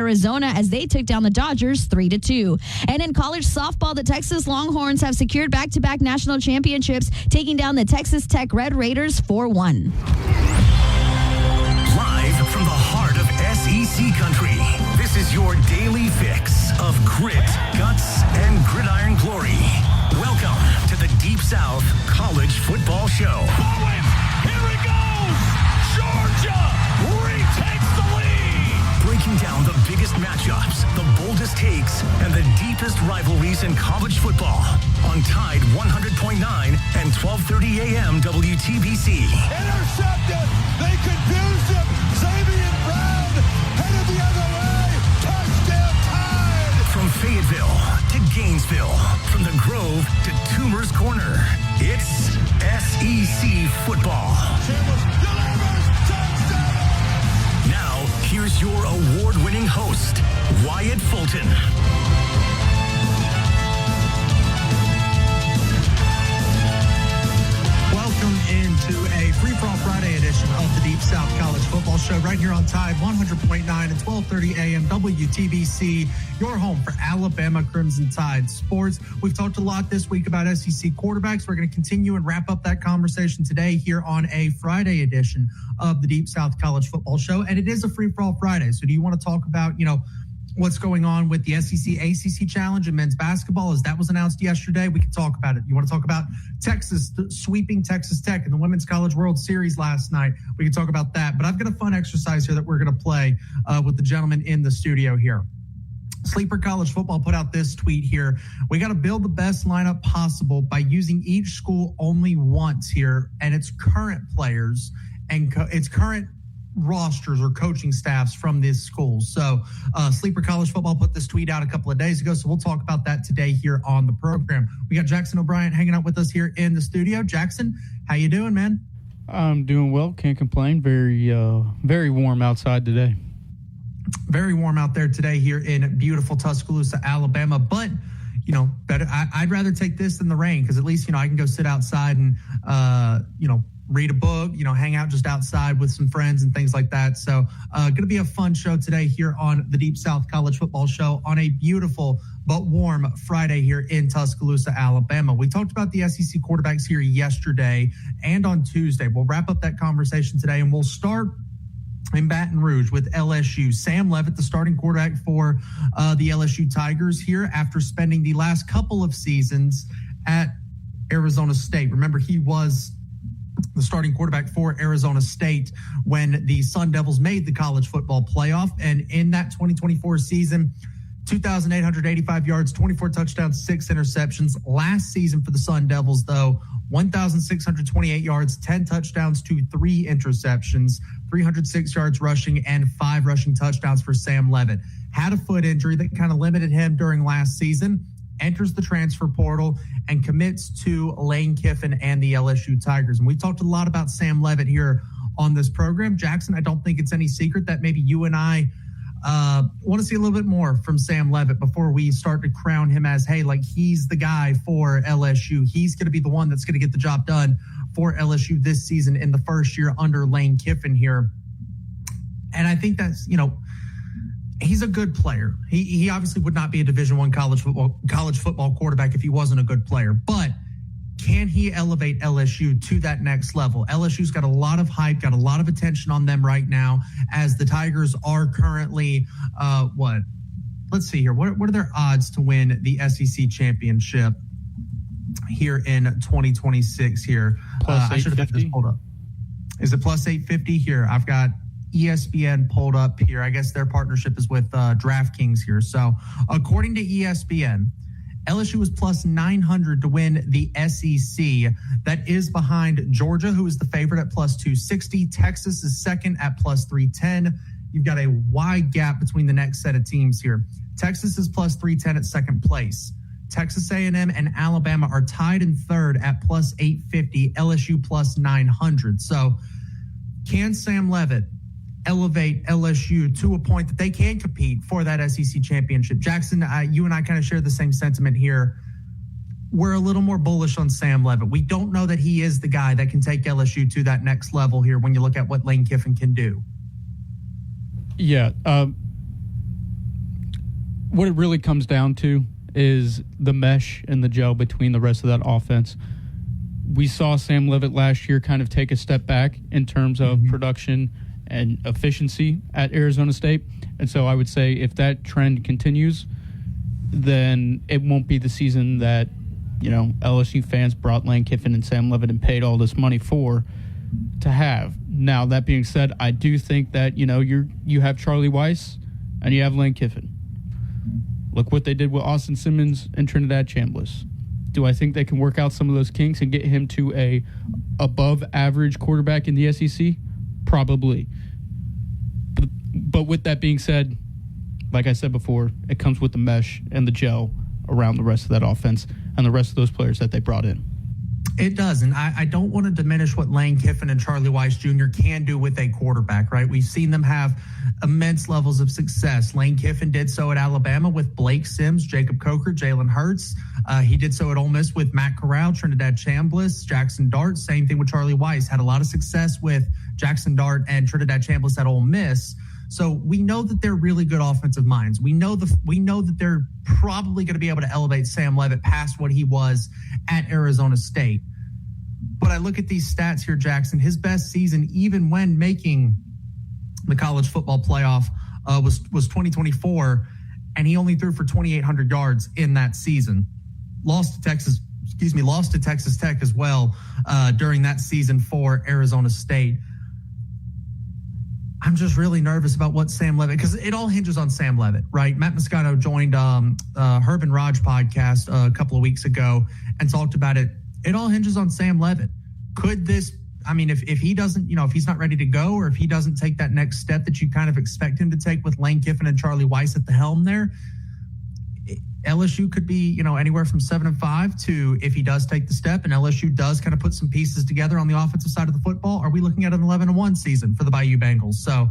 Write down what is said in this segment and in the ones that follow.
Arizona as they took down the Dodgers 3-2. And in college softball, the Texas Longhorns have secured back-to-back national championships, taking down the Texas Tech Red Raiders 4-1. Live from the heart of SEC country, this is your daily fix of grit, guts, and gridiron glory. Welcome to the Deep South College Football Show. Bowen, here it goes! Georgia retakes the lead! Breaking down the biggest matchups, the boldest takes, and the deepest rivalries in college football on Tide 100.9 and 1230 AM WTBC. Intercepted! They confused him! Xavier Brown headed the other way! Touchdown Tide! From Fayetteville to Gainesville, from the Grove to Toomer's Corner, it's SEC football. Delivers touchdown! Now, here's your award-winning host, Wyatt Fulton. Welcome into a Free-For-All Friday edition of the Deep South College Football Show right here on Tide 100.9 and 1230 AM WTBC, your home for Alabama Crimson Tide sports. We've talked a lot this week about SEC quarterbacks. We're going to continue and wrap up that conversation today here on a Friday edition of the Deep South College Football Show. And it is a Free-For-All Friday. So do you want to talk about, what's going on with the SEC ACC Challenge in men's basketball as that was announced yesterday? We can talk about it. You want to talk about Texas sweeping Texas Tech in the Women's College World Series last night? We can talk about that. But I've got a fun exercise here that we're going to play with the gentleman in the studio here. Sleeper College Football put out this tweet here. We got to build the best lineup possible by using each school only once here and its current players and its current rosters or coaching staffs from this school. So Sleeper College Football put this tweet out a couple of days ago, so we'll talk about that today here on the program. We got Jackson O'Brien hanging out with us here in the studio. Jackson, how you doing, man? I'm doing well. Can't complain. Very warm outside today. Very warm out there today here in beautiful Tuscaloosa, Alabama. But, better. I'd rather take this than the rain because at least, I can go sit outside and, read a book, hang out just outside with some friends and things like that. So going to be a fun show today here on the Deep South College Football Show on a beautiful but warm Friday here in Tuscaloosa, Alabama. We talked about the SEC quarterbacks here yesterday and on Tuesday. We'll wrap up that conversation today and we'll start in Baton Rouge with LSU. Sam Leavitt, the starting quarterback for the LSU Tigers here after spending the last couple of seasons at Arizona State. Remember, he was the starting quarterback for Arizona State when the Sun Devils made the college football playoff. And in that 2024 season, 2,885 yards, 24 touchdowns, 6 interceptions. Last season for the Sun Devils, though, 1,628 yards, 10 touchdowns to 3 interceptions, 306 yards rushing, and 5 rushing touchdowns for Sam Leavitt. Had a foot injury that kind of limited him during last season. Enters the transfer portal and commits to Lane Kiffin and the LSU Tigers. And we talked a lot about Sam Leavitt here on this program. Jackson, I don't think it's any secret that maybe you and I want to see a little bit more from Sam Leavitt before we start to crown him as, hey, he's the guy for LSU. He's going to be the one that's going to get the job done for LSU this season in the first year under Lane Kiffin here. And I think that's, he's a good player. He obviously would not be a Division I college football quarterback if he wasn't a good player. But can he elevate LSU to that next level? LSU's got a lot of hype, got a lot of attention on them right now as the Tigers are currently, let's see here. What are their odds to win the SEC championship here in 2026 here? I should have had this pulled up. Is it plus 850 here? I've got ESPN pulled up here. I guess their partnership is with DraftKings here. So according to ESPN, LSU is plus 900 to win the SEC. That is behind Georgia, who is the favorite at plus 260. Texas is second at plus 310. You've got a wide gap between the next set of teams here. Texas is plus 310 at second place. Texas A&M and Alabama are tied in third at plus 850. LSU plus 900. So can Sam Leavitt elevate LSU to a point that they can compete for that SEC championship? Jackson, you and I kind of share the same sentiment here. We're a little more bullish on Sam Leavitt. We don't know that he is the guy that can take LSU to that next level here when you look at what Lane Kiffin can do. Yeah. what it really comes down to is the mesh and the gel between the rest of that offense. We saw Sam Leavitt last year kind of take a step back in terms of production and efficiency at Arizona State. And so I would say if that trend continues, then it won't be the season that, LSU fans brought Lane Kiffin and Sam Leavitt and paid all this money to have. Now, that being said, I do think that, you have Charlie Weiss and you have Lane Kiffin. Look what they did with Austin Simmons and Trinidad Chambliss. Do I think they can work out some of those kinks and get him to a above average quarterback in the SEC? Probably. But with that being said, like I said before, it comes with the mesh and the gel around the rest of that offense and the rest of those players that they brought in. It does, and I don't want to diminish what Lane Kiffin and Charlie Weiss Jr. can do with a quarterback, right? We've seen them have immense levels of success. Lane Kiffin did so at Alabama with Blake Sims, Jacob Coker, Jalen Hurts. He did so at Ole Miss with Matt Corral, Trinidad Chambliss, Jackson Dart. Same thing with Charlie Weiss. Had a lot of success with Jackson Dart and Trinidad Chambliss at Ole Miss. So we know that they're really good offensive minds. We know that they're probably going to be able to elevate Sam Leavitt past what he was at Arizona State. But I look at these stats here, Jackson. His best season, even when making the college football playoff, was 2024, and he only threw for 2,800 yards in that season. Lost to Texas Tech as well during that season for Arizona State. I'm just really nervous about what Sam Leavitt, because it all hinges on Sam Leavitt, right? Matt Moscato joined Herb and Raj podcast a couple of weeks ago and talked about it. It all hinges on Sam Leavitt. Could this, if he doesn't, if he's not ready to go, or if he doesn't take that next step that you kind of expect him to take with Lane Kiffin and Charlie Weiss at the helm there, LSU could be, anywhere from 7-5 to, if he does take the step and LSU does kind of put some pieces together on the offensive side of the football, are we looking at an 11-1 season for the Bayou Bengals? So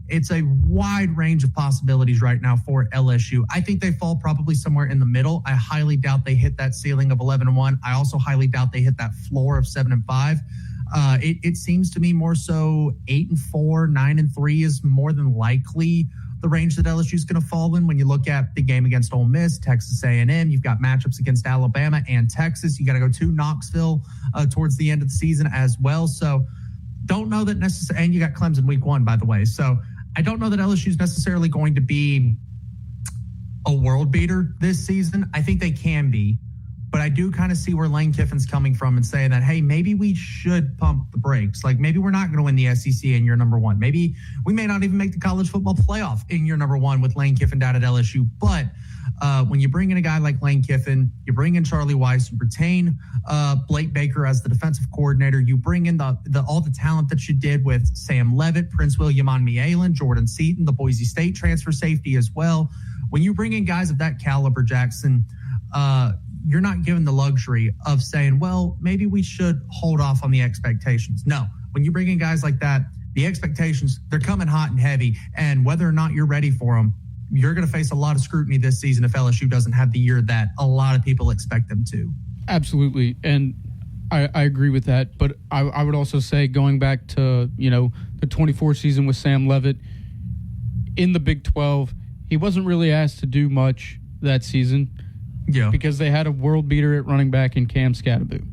it's a wide range of possibilities right now for LSU. I think they fall probably somewhere in the middle. I highly doubt they hit that ceiling of 11-1. I also highly doubt they hit that floor of 7-5. It seems to me more so 8-4, 9-3 is more than likely the range that LSU is going to fall in. When you look at the game against Ole Miss, Texas A&M, you've got matchups against Alabama and Texas. You got to go to Knoxville towards the end of the season as well. So don't know that necessarily, and you got Clemson week 1, by the way. So I don't know that LSU is necessarily going to be a world beater this season. I think they can be, but I do kind of see where Lane Kiffin's coming from and saying that, hey, maybe we should pump the brakes. Like, maybe we're not going to win the SEC in year number 1. Maybe we may not even make the college football playoff in year number 1 with Lane Kiffin down at LSU. But when you bring in a guy like Lane Kiffin, you bring in Charlie Weiss, you retain Blake Baker as the defensive coordinator, you bring in all the talent that you did with Sam Leavitt, Prince William Onmialen, Jordan Seaton, the Boise State transfer safety as well. When you bring in guys of that caliber, Jackson, you're not given the luxury of saying, well, maybe we should hold off on the expectations. No, when you bring in guys like that, the expectations, they're coming hot and heavy, and whether or not you're ready for them, you're going to face a lot of scrutiny this season if LSU doesn't have the year that a lot of people expect them to. Absolutely, and I agree with that, but I would also say, going back to, the 24 season with Sam Leavitt, in the Big 12, he wasn't really asked to do much that season. Yeah, because they had a world beater at running back in Cam Skattebo.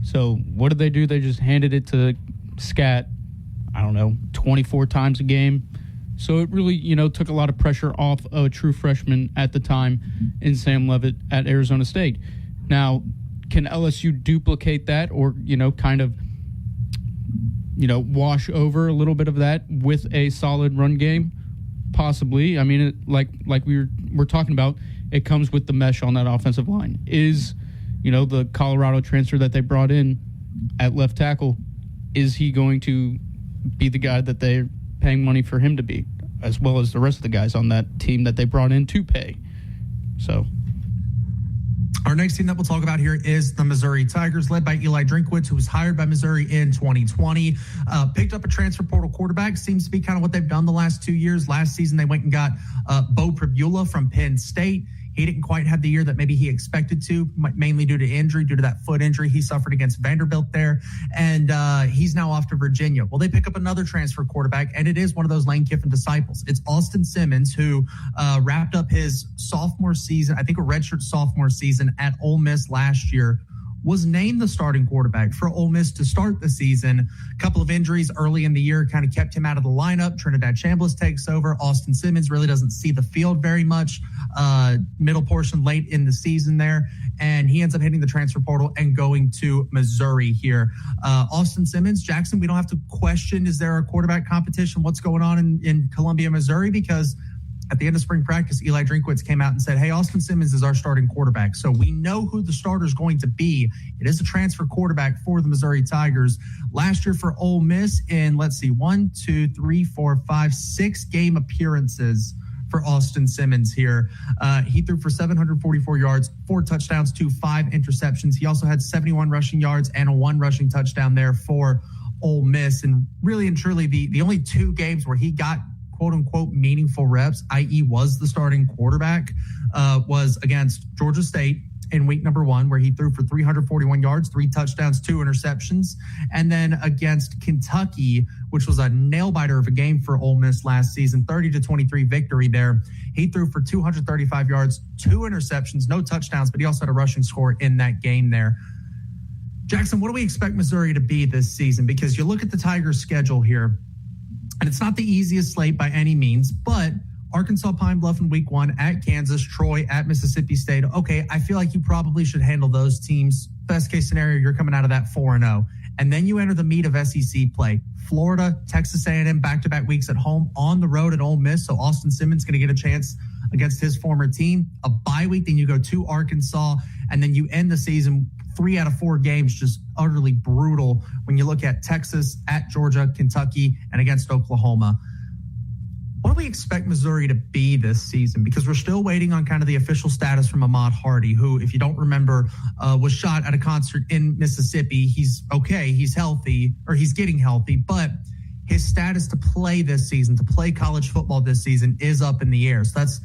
So what did they do? They just handed it to Scat, 24 times a game. So it really, took a lot of pressure off a true freshman at the time in Sam Leavitt at Arizona State. Now, can LSU duplicate that, or, kind of, wash over a little bit of that with a solid run game? Possibly. I mean, like we're talking about, it comes with the mesh on that offensive line. Is, the Colorado transfer that they brought in at left tackle, is he going to be the guy that they're paying money for him to be, as well as the rest of the guys on that team that they brought in to pay? So our next team that we'll talk about here is the Missouri Tigers, led by Eli Drinkwitz, who was hired by Missouri in 2020. Picked up a transfer portal quarterback. Seems to be kind of what they've done the last 2 years. Last season, they went and got Bo Pribula from Penn State. He didn't quite have the year that maybe he expected to, mainly due to injury, due to that foot injury he suffered against Vanderbilt there. And he's now off to Virginia. Well, they pick up another transfer quarterback, and it is one of those Lane Kiffin disciples. It's Austin Simmons, who wrapped up his sophomore season, I think a redshirt sophomore season at Ole Miss last year, was named the starting quarterback for Ole Miss to start the season. A couple of injuries early in the year kind of kept him out of the lineup. Trinidad Chambliss takes over. Austin Simmons really doesn't see the field very much, middle portion late in the season there. And he ends up hitting the transfer portal and going to Missouri here. Austin Simmons, Jackson, we don't have to question, is there a quarterback competition? What's going on in Columbia, Missouri? Because at the end of spring practice, Eli Drinkwitz came out and said, hey, Austin Simmons is our starting quarterback. So we know who the starter is going to be. It is a transfer quarterback for the Missouri Tigers. Last year for Ole Miss in, 6 game appearances for Austin Simmons here. He threw for 744 yards, 4 touchdowns to 5 interceptions. He also had 71 rushing yards and a 1 rushing touchdown there for Ole Miss. And really and truly, the only 2 games where he got quote-unquote meaningful reps, i.e. was the starting quarterback, was against Georgia State in week number 1, where he threw for 341 yards, 3 touchdowns, 2 interceptions. And then against Kentucky, which was a nail-biter of a game for Ole Miss last season, 30-23 victory there. He threw for 235 yards, 2 interceptions, no touchdowns, but he also had a rushing score in that game there. Jackson, what do we expect Missouri to be this season? Because you look at the Tigers' schedule here, and it's not the easiest slate by any means, but Arkansas Pine Bluff in week 1, at Kansas, Troy, at Mississippi State. Okay, I feel like you probably should handle those teams. Best case scenario, you're coming out of that 4-0. And then you enter the meat of SEC play. Florida, Texas A&M, back-to-back weeks at home, on the road at Ole Miss. So Austin Simmons going to get a chance against his former team. A bye week, then you go to Arkansas, and then you end the season 3 out of 4 games, just utterly brutal when you look at Texas, at Georgia, Kentucky, and against Oklahoma. What do we expect Missouri to be this season? Because we're still waiting on kind of the official status from Ahmad Hardy, who, if you don't remember, was shot at a concert in Mississippi. He's okay. He's healthy, or he's getting healthy, but his status to play this season, to play college football this season, is up in the air. So that's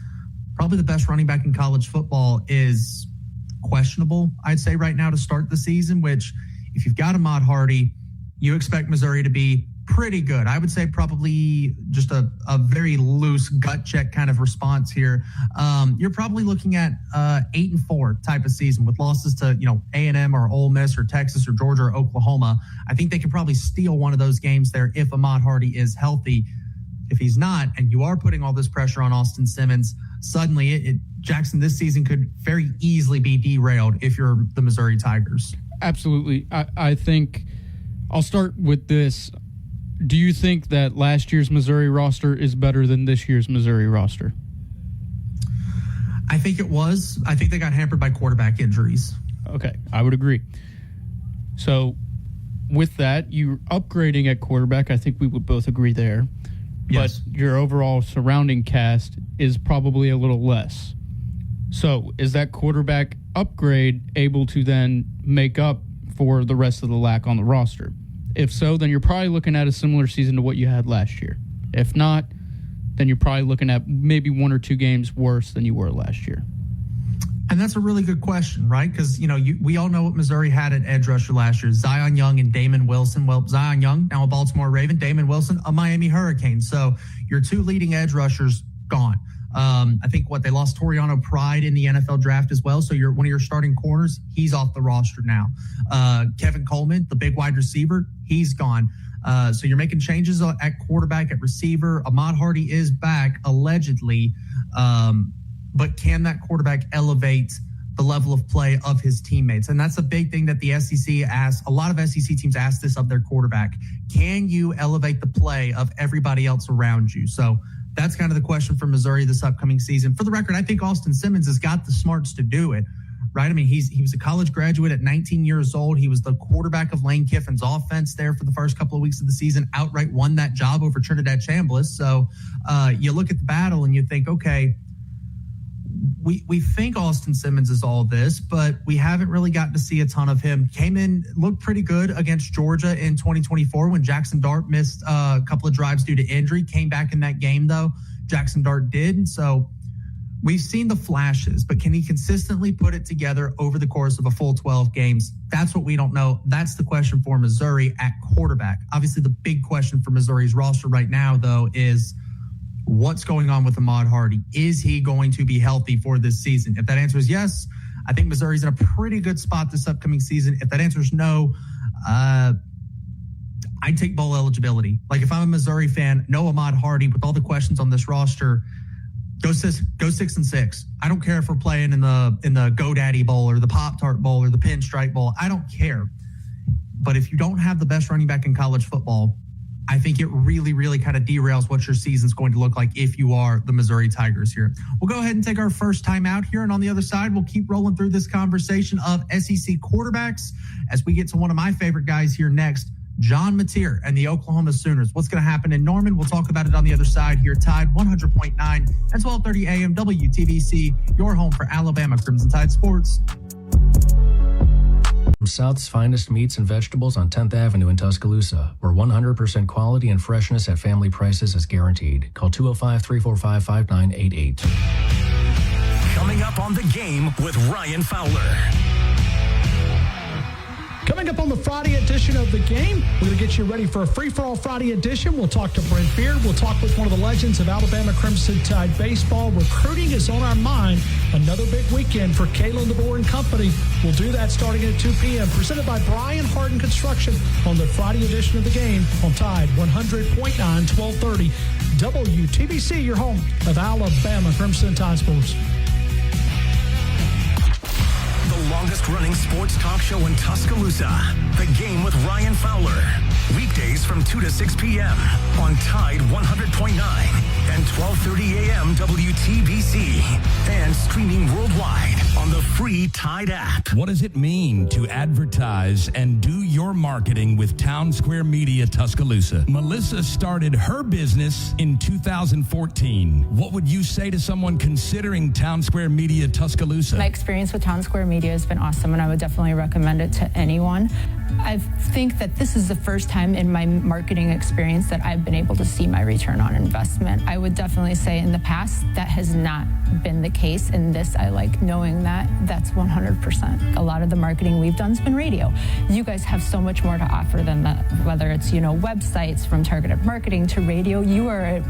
probably the best running back in college football is questionable, I'd say, right now to start the season, which if you've got Ahmad Hardy, you expect Missouri to be pretty good. I would say probably just a very loose gut check kind of response here. You're probably looking at 8-4 type of season with losses to, A&M or Ole Miss or Texas or Georgia or Oklahoma. I think they could probably steal one of those games there if Ahmad Hardy is healthy. If he's not, and you are putting all this pressure on Austin Simmons, suddenly Jackson, this season could very easily be derailed if you're the Missouri Tigers. Absolutely. I think I'll start with this. Do you think that last year's Missouri roster is better than this year's Missouri roster? I think it was. I think they got hampered by quarterback injuries. Okay, I would agree. So with that, you're upgrading at quarterback. I think we would both agree there. Yes. But your overall surrounding cast is probably a little less. So is that quarterback upgrade able to then make up for the rest of the lack on the roster? If so, then you're probably looking at a similar season to what you had last year. If not, then you're probably looking at maybe 1 or 2 games worse than you were last year. And that's a really good question, right? Because, we all know what Missouri had at edge rusher last year. Zion Young and Damon Wilson. Well, Zion Young, now a Baltimore Raven. Damon Wilson, a Miami Hurricane. So your 2 leading edge rushers, gone. I think they lost Toriano Pride in the NFL draft as well. So one of your starting corners, he's off the roster now. Kevin Coleman, the big wide receiver, he's gone. So you're making changes at quarterback, at receiver. Ahmad Hardy is back, allegedly. But can that quarterback elevate the level of play of his teammates? And that's a big thing that the SEC asks. A lot of SEC teams ask this of their quarterback. Can you elevate the play of everybody else around you? So that's kind of the question for Missouri this upcoming season. For the record, I think Austin Simmons has got the smarts to do it, right? I mean, he was a college graduate at 19 years old. He was the quarterback of Lane Kiffin's offense there for the first couple of weeks of the season, outright won that job over Trinidad Chambliss. So you look at the battle and you think, okay, we think Austin Simmons is all this, but we haven't really gotten to see a ton of him. Came in, looked pretty good against Georgia in 2024 when Jackson Dart missed a couple of drives due to injury. Came back in that game, though. Jackson Dart did. So We've seen the flashes, but can he consistently put it together over the course of a full 12 games? That's what we don't know. That's the question for Missouri at quarterback. Obviously, the big question for Missouri's roster right now, though, is what's going on with Ahmad Hardy? Is he going to be healthy for this season? If that answer is yes, I think Missouri's in a pretty good spot this upcoming season. If that answer is no, I'd take bowl eligibility. Like, if I'm a Missouri fan, no Ahmad Hardy with all the questions on this roster, go 6-6. I don't care if we're playing in the GoDaddy Bowl or the Pop-Tart Bowl or the Pinstripe Bowl. I don't care. But if you don't have the best running back in college football, I think it really, really kind of derails what your season's going to look like if you are the Missouri Tigers here. We'll go ahead and take our first time out here, and on the other side, we'll keep rolling through this conversation of SEC quarterbacks as we get to one of my favorite guys here next, John Mateer and the Oklahoma Sooners. What's going to happen in Norman? We'll talk about it on the other side here. Tide 100.9 and 1230 AM WTBC, your home for Alabama Crimson Tide Sports. From South's finest meats and vegetables on 10th Avenue in Tuscaloosa, where 100% quality and freshness at family prices is guaranteed. Call 205-345-5988. Coming up on The Game with Ryan Fowler. Coming up on the Friday edition of The Game, we're going to get you ready for a free-for-all Friday edition. We'll talk to Brent Beard. We'll talk with one of the legends of Alabama Crimson Tide baseball. Recruiting is on our mind. Another big weekend for Kalen DeBoer and company. We'll do that starting at 2 p.m. Presented by Brian Harden Construction on the Friday edition of The Game on Tide 100.9, 1230 WTBC, your home of Alabama Crimson Tide Sports. The longest-running sports talk show in Tuscaloosa. The Game with Ryan Fowler. Weekdays from 2 to 6 p.m. on Tide 100.9 and 1230 a.m. WTBC. And streaming worldwide on the free Tide app. What does it mean to advertise and do your marketing with Town Square Media Tuscaloosa? Melissa started her business in 2014. What would you say to someone considering Town Square Media Tuscaloosa? My experience with Town Square Media has been awesome, and I would definitely recommend it to anyone. I think that this is the first time in my marketing experience that I've been able to see my return on investment. I would definitely say in the past that has not been the case. In this, I like knowing that that's 100%. A lot of the marketing we've done has been radio. You guys have so much more to offer than that, whether it's, websites from targeted marketing to radio. You are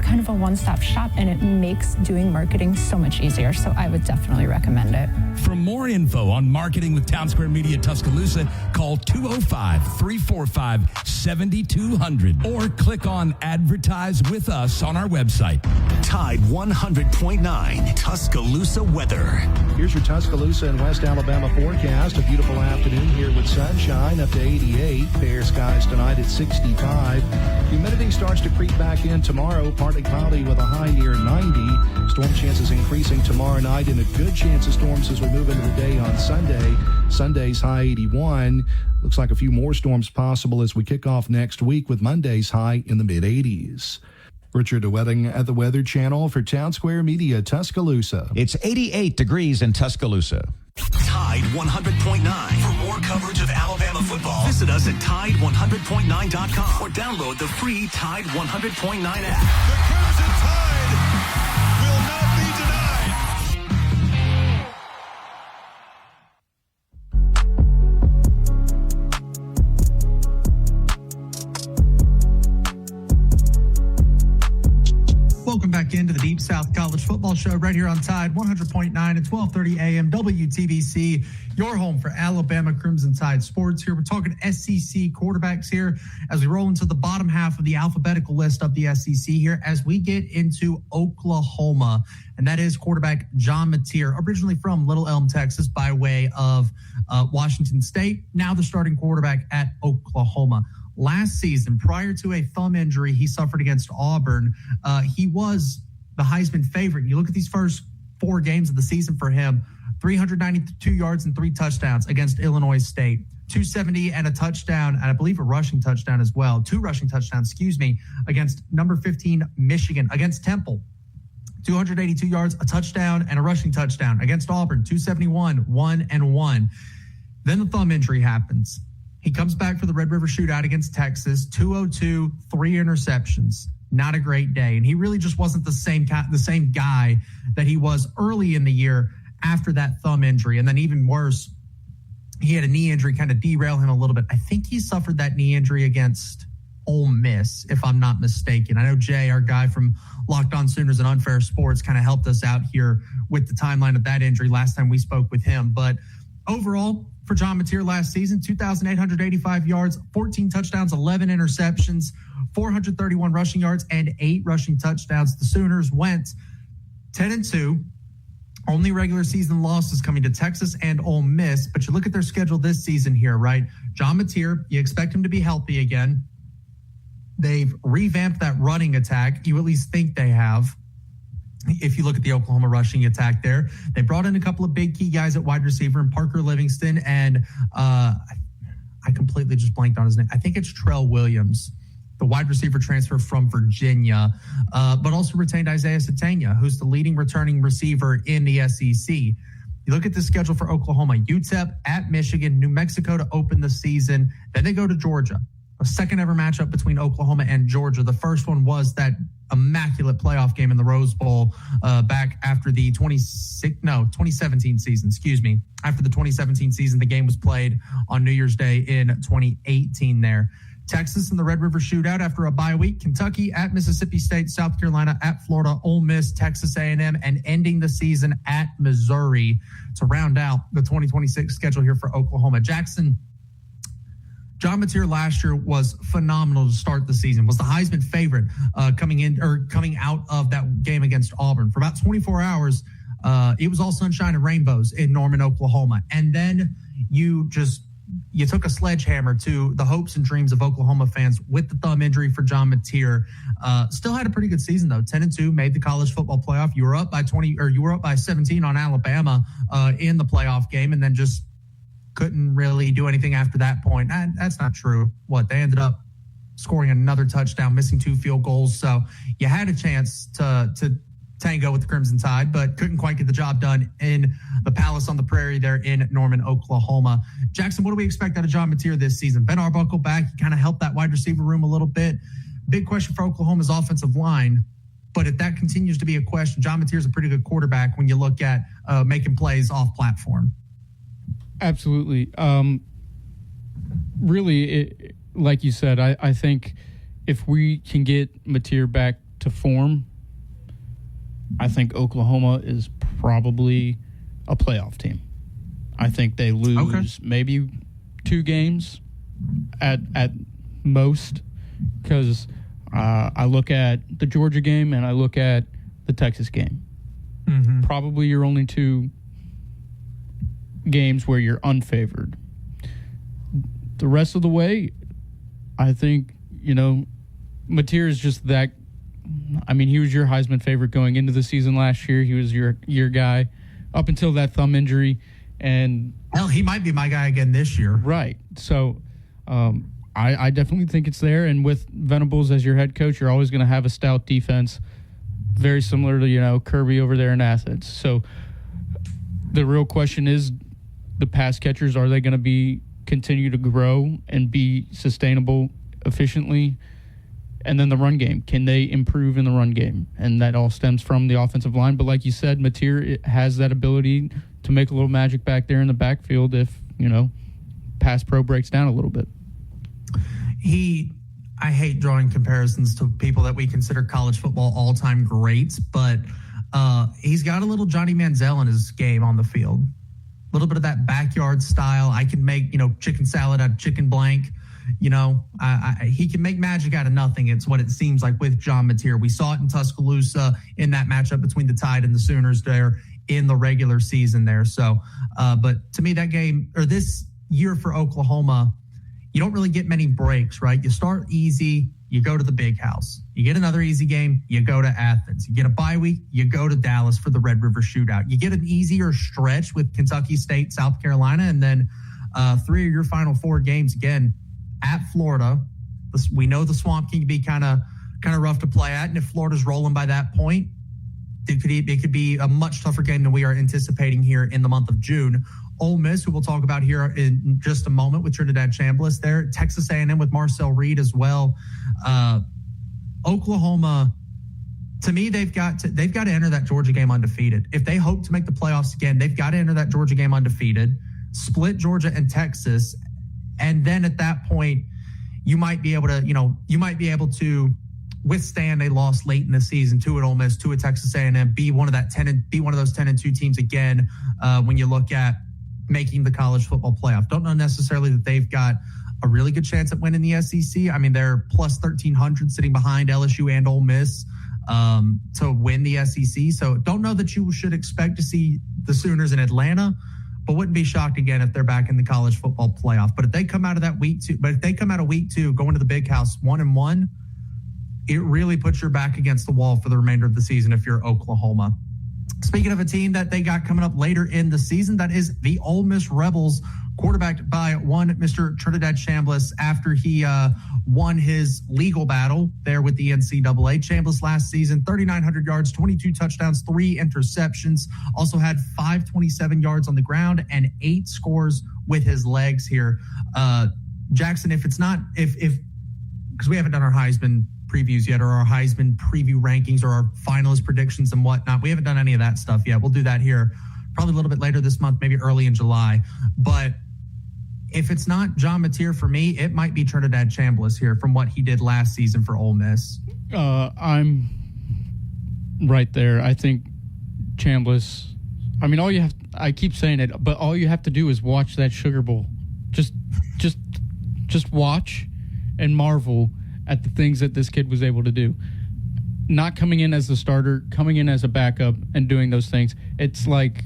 kind of a one-stop shop, and it makes doing marketing so much easier. So I would definitely recommend it. For more info on marketing with Town Square Media Tuscaloosa, call 205-345-7200 or click on Advertise with Us on our website. Tide 100.9 Tuscaloosa weather. Here's your Tuscaloosa and West Alabama forecast. A beautiful afternoon here with sunshine up to 88. Fair skies tonight at 65. Humidity starts to creep back in tomorrow. Partly cloudy with a high near 90. Storm chances increasing tomorrow night, and a good chance of storms as we move into the day on Sunday. Sunday's high 81. Looks like a few more storms possible as we kick off next week with Monday's high in the mid-80s. Richard DeWetting at the Weather Channel for Town Square Media Tuscaloosa. It's 88 degrees in Tuscaloosa. Tide 100.9. For more coverage of Alabama football, visit us at Tide100.9.com or download the free Tide 100.9 app. The Crimson Tide will not be denied. Welcome back into the Deep South College Football Show right here on Tide 100.9 and 1230 AM WTBC, your home for Alabama Crimson Tide Sports. Here we're talking SEC quarterbacks here as we roll into the bottom half of the alphabetical list of the SEC here as we get into Oklahoma, and that is quarterback John Mateer, originally from Little Elm, Texas, by way of Washington State, now the starting quarterback at Oklahoma. Last season, prior to a thumb injury he suffered against Auburn, he was the Heisman favorite. And you look at these first 4 games of the season for him, 392 yards and 3 touchdowns against Illinois State, 270 and a touchdown, and I believe a rushing touchdown as well, 2 rushing touchdowns, against number 15 Michigan, against Temple. 282 yards, a touchdown, and a rushing touchdown. Against Auburn, 271, 1-1. Then the thumb injury happens. He comes back for the Red River Shootout against Texas, 202, 3 interceptions. not a great day. And he really just wasn't the same guy that he was early in the year after that thumb injury. And then even worse, he had a knee injury kind of derail him a little bit. I think he suffered that knee injury against Ole Miss, if I'm not mistaken. I know Jay, our guy from Locked On Sooners and Unfair Sports, kind of helped us out here with the timeline of that injury last time we spoke with him. But overall, for John Mateer last season, 2,885 yards, 14 touchdowns, 11 interceptions, 431 rushing yards, and 8 rushing touchdowns. The Sooners went 10-2. Only regular season losses coming to Texas and Ole Miss. But you look at their schedule this season here, right? John Mateer, you expect him to be healthy again. They've revamped that running attack. You at least think they have. If you look at the Oklahoma rushing attack there, they brought in a couple of big key guys at wide receiver, and Parker Livingston, and I completely just blanked on his name. I think it's Trell Williams, the wide receiver transfer from Virginia, but also retained Isaiah Satania, who's the leading returning receiver in the SEC. You look at the schedule for Oklahoma: UTEP, at Michigan, New Mexico to open the season. Then they go to Georgia. A second ever matchup between Oklahoma and Georgia. The first one was that immaculate playoff game in the Rose Bowl back after the 2017 season, After the 2017 season, the game was played on New Year's Day in 2018 there. Texas in the Red River Shootout after a bye week. Kentucky at Mississippi State, South Carolina at Florida, Ole Miss, Texas A&M, and ending the season at Missouri to round out the 2026 schedule here for Oklahoma. Jackson, John Mateer last year was phenomenal to start the season, was the Heisman favorite coming out of that game against Auburn. For about 24 hours, it was all sunshine and rainbows in Norman, Oklahoma. And then you took a sledgehammer to the hopes and dreams of Oklahoma fans with the thumb injury for John Mateer. Still had a pretty good season though, 10-2, made the college football playoff. You were up by 17 on Alabama in the playoff game, and then just couldn't really do anything after that point. That's not true. They ended up scoring another touchdown, missing 2 field goals. So you had a chance to tango with the Crimson Tide, but couldn't quite get the job done in the Palace on the Prairie there in Norman, Oklahoma. Jackson, what do we expect out of John Mateer this season? Ben Arbuckle back. He kind of helped that wide receiver room a little bit. Big question for Oklahoma's offensive line. But if that continues to be a question, John Mateer is a pretty good quarterback when you look at making plays off platform. Absolutely. Really, like you said, I think if we can get Mateer back to form, I think Oklahoma is probably a playoff team. I think they lose maybe 2 games at most, because I look at the Georgia game and I look at the Texas game. Mm-hmm. Probably your only 2 games where you're unfavored. The rest of the way, I think, Mateer is just that. I mean, he was your Heisman favorite going into the season last year. He was your guy up until that thumb injury. And hell, he might be my guy again this year. Right. So I definitely think it's there. And with Venables as your head coach, you're always going to have a stout defense, very similar to, Kirby over there in Athens. So the real question is, the pass catchers, are they going to continue to grow and be sustainable efficiently? And then the run game, can they improve in the run game? And that all stems from the offensive line. But like you said, Mateer has that ability to make a little magic back there in the backfield if, pass pro breaks down a little bit. I hate drawing comparisons to people that we consider college football all-time greats, but he's got a little Johnny Manziel in his game on the field. A little bit of that backyard style. I can make, chicken salad out of chicken blank. He can make magic out of nothing. It's what it seems like with John Mateer. We saw it in Tuscaloosa in that matchup between the Tide and the Sooners there in the regular season there. So, but to me, that game, or this year for Oklahoma, you don't really get many breaks, right? You start easy, you go to the big house. You get another easy game, you go to Athens. You get a bye week, you go to Dallas for the Red River Shootout. You get an easier stretch with Kentucky State, South Carolina, and then 3 of your final 4 games, again, at Florida. We know the Swamp can be kind of rough to play at, and if Florida's rolling by that point, it could be a much tougher game than we are anticipating here in the month of June. Ole Miss, who we'll talk about here in just a moment with Trinidad Chambliss there. Texas A&M with Marcel Reed as well. Oklahoma, to me, they've got to enter that Georgia game undefeated. If they hope to make the playoffs again, they've got to enter that Georgia game undefeated, split Georgia and Texas, and then at that point, you might be able to withstand a loss late in the season to an Ole Miss, to a Texas A&M, be one of those 10-2 teams again when you look at making the college football playoff. Don't know necessarily that they've got a really good chance at winning the SEC. I mean, they're plus 1,300 sitting behind LSU and Ole Miss to win the SEC. So don't know that you should expect to see the Sooners in Atlanta, but wouldn't be shocked again if they're back in the college football playoff. But if they come out of week two, going to the Big House 1-1, it really puts your back against the wall for the remainder of the season if you're Oklahoma. Speaking of a team that they got coming up later in the season, that is the Ole Miss Rebels, quarterbacked by one Mr. Trinidad Chambliss after he won his legal battle there with the NCAA. Chambliss last season, 3,900 yards, 22 touchdowns, 3 interceptions, also had 527 yards on the ground and 8 scores with his legs here. Jackson, because we haven't done our Heisman previews yet, or our Heisman preview rankings, or our finalist predictions and whatnot. We haven't done any of that stuff yet. We'll do that here probably a little bit later this month, maybe early in July. But if it's not John Mateer for me, it might be Trinidad Chambliss here from what he did last season for Ole Miss. I'm right there. I think Chambliss, I mean, I keep saying it, but all you have to do is watch that Sugar Bowl. Just watch and marvel at the things that this kid was able to do. Not coming in as the starter, coming in as a backup and doing those things. It's like,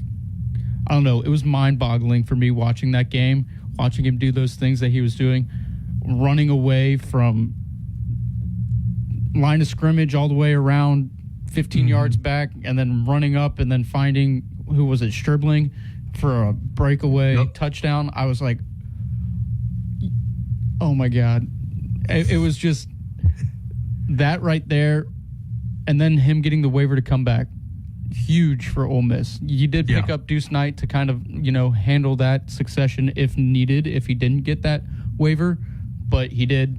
I don't know, it was mind-boggling for me watching that game, watching him do those things that he was doing, running away from line of scrimmage all the way around 15 yards back, and then running up and then finding, Stribling for a breakaway touchdown. I was like, oh my God. It was just that right there, and then him getting the waiver to come back, huge for Ole Miss. You did pick up Deuce Knight to kind of, handle that succession if needed, if he didn't get that waiver, but he did.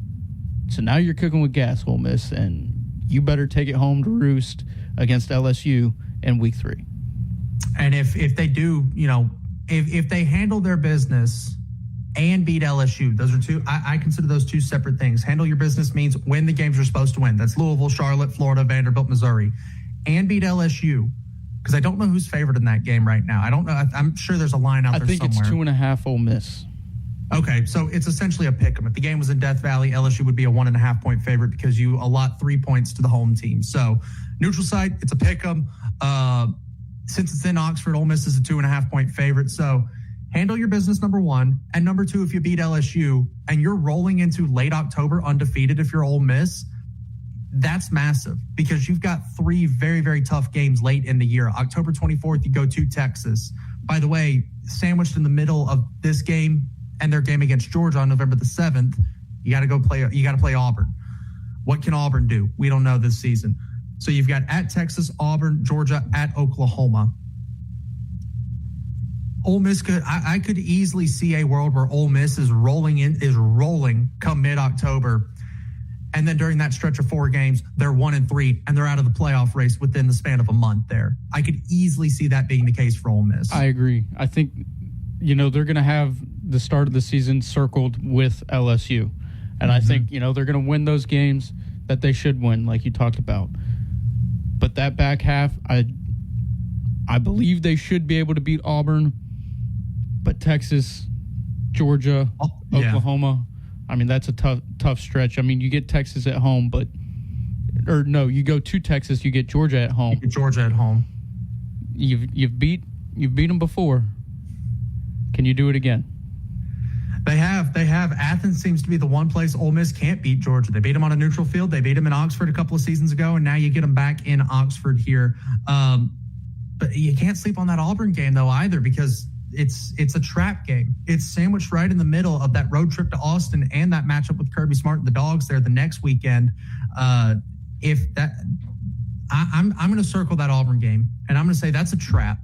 So now you're cooking with gas, Ole Miss, and you better take it home to roost against LSU in week 3. And if they do, if they handle their business and beat LSU, those are two, I consider those two separate things. Handle your business means win the games you're supposed to win. That's Louisville, Charlotte, Florida, Vanderbilt, Missouri. And beat LSU, because I don't know who's favored in that game right now. I don't know. I'm sure there's a line out there somewhere. I think it's 2.5 Ole Miss. Okay, so it's essentially a pick 'em. If the game was in Death Valley, LSU would be a 1.5-point favorite because you allot 3 points to the home team. So neutral site, it's a pick 'em. Since it's in Oxford, Ole Miss is a 2.5-point favorite. So handle your business, number one. And number two, if you beat LSU and you're rolling into late October undefeated, if you're Ole Miss, that's massive because you've got 3 very, very tough games late in the year. October 24th, you go to Texas. By the way, sandwiched in the middle of this game and their game against Georgia on November the 7th, you got to play Auburn. What can Auburn do? We don't know this season. So you've got at Texas, Auburn, Georgia, at Oklahoma. Ole Miss I could easily see a world where Ole Miss is rolling come mid-October. And then during that stretch of 4 games, they're 1-3 and they're out of the playoff race within the span of a month there. I could easily see that being the case for Ole Miss. I agree. I think, they're going to have the start of the season circled with LSU. And I think, they're going to win those games that they should win, like you talked about. But that back half, I believe they should be able to beat Auburn. But Texas, Georgia, Oklahoma, I mean, that's a tough stretch. I mean, you get Texas at home, you go to Texas, you get Georgia at home. You've beat them before. Can you do it again? They have. Athens seems to be the one place Ole Miss can't beat Georgia. They beat them on a neutral field. They beat them in Oxford a couple of seasons ago, and now you get them back in Oxford here. But you can't sleep on that Auburn game, though, either, because it's a trap game. It's sandwiched right in the middle of that road trip to Austin and that matchup with Kirby Smart and the Dogs there the next weekend. I'm going to circle that Auburn game, and I'm going to say that's a trap.